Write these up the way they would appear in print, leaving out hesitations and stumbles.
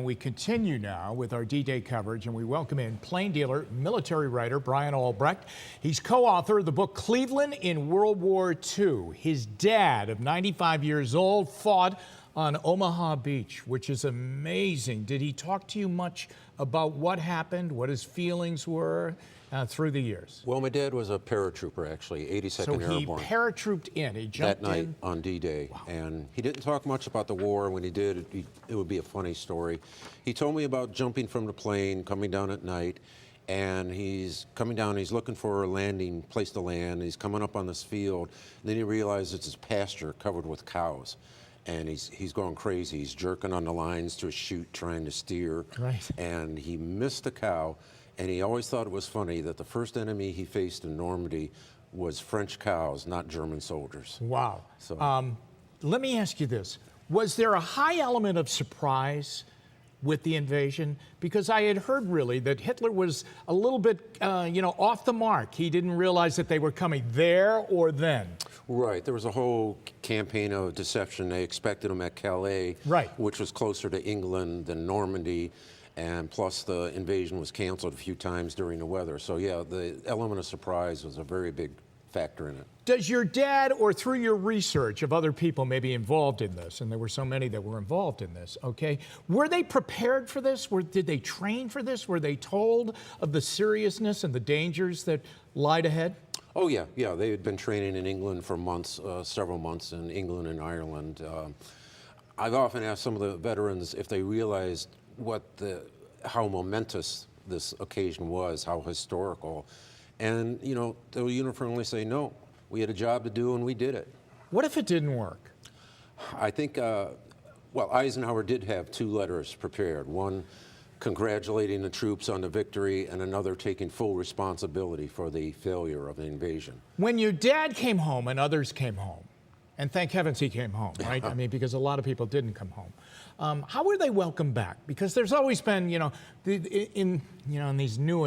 We continue now with our D-Day coverage, and we welcome in plain dealer, military writer Brian Albrecht. He's co-author of the book Cleveland in World War II. His dad, of 95 years old, fought on Omaha Beach, which is amazing. Did he talk to you much about what happened, what his feelings were through the years? Well, my dad was a paratrooper, actually, 82nd Airborne. So he paratrooped in, he jumped that night in? On D-Day. Wow. And he didn't talk much about the war. When he did, it would be a funny story. He told me about jumping from the plane, coming down at night, and he's coming down, he's looking for a landing place to land. He's coming up on this field, and then he realizes it's his pasture covered with cows. And he's going crazy. He's jerking on the lines to a chute, trying to steer. Right. And he missed a cow. And he always thought it was funny that the first enemy he faced in Normandy was French cows, not German soldiers. Wow. So, let me ask you this. Was there a high element of surprise with the invasion? Because I had heard really that Hitler was a little bit, off the mark. He didn't realize that they were coming there or then. Right. There was a whole campaign of deception. They expected him at Calais, right, which was closer to England than Normandy. And plus the invasion was canceled a few times during the weather. So yeah, the element of surprise was a very big factor in it. Does your dad, or through your research of other people maybe involved in this, and there were so many that were involved in this, okay, were they prepared for this? Did they train for this? Were they told of the seriousness and the dangers that lied ahead? Oh yeah, they had been training in England for months, several months in England and Ireland. I've often asked some of the veterans if they realized how momentous this occasion was, how historical. And, they'll uniformly say, no, we had a job to do and we did it. What if it didn't work? I think, Eisenhower did have two letters prepared. One congratulating the troops on the victory, and another taking full responsibility for the failure of the invasion. When your dad came home and others came home, and thank heavens he came home, right? I mean, because a lot of people didn't come home. How were they welcomed back? Because there's always been, in these new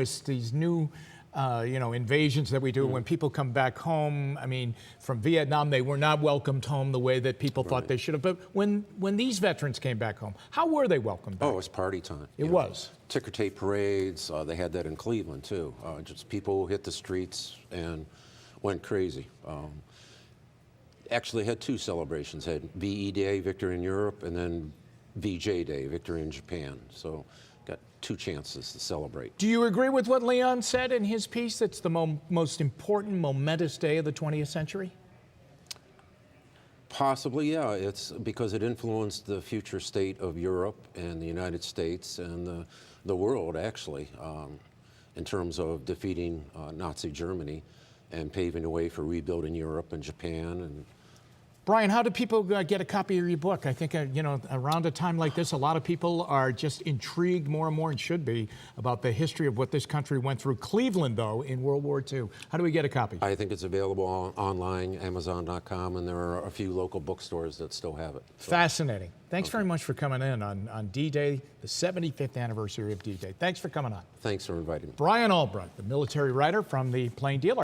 invasions that we do, when people come back home, I mean, from Vietnam, they were not welcomed home the way that people thought they should have. But when these veterans came back home, how were they welcomed back? Oh, it was party time. It was. Ticker tape parades. They had that in Cleveland, too. Just people hit the streets and went crazy. Actually had two celebrations. Had VE Day, Victory in Europe, and then VJ Day, Victory in Japan. So got two chances to celebrate. Do you agree with what Leon said in his piece? That's the most important, momentous day of the 20th century? Possibly, yeah. It's because it influenced the future state of Europe and the United States and the world, actually, in terms of defeating Nazi Germany and paving the way for rebuilding Europe and Japan. And Brian, how do people get a copy of your book? I think, around a time like this, a lot of people are just intrigued more and more, and should be, about the history of what this country went through. Cleveland, though, in World War II. How do we get a copy? I think it's available online, Amazon.com, and there are a few local bookstores that still have it. So. Fascinating. Thanks very much for coming in on D-Day, the 75th anniversary of D-Day. Thanks for coming on. Thanks for inviting me. Brian Albrecht, the military writer from the Plain Dealer.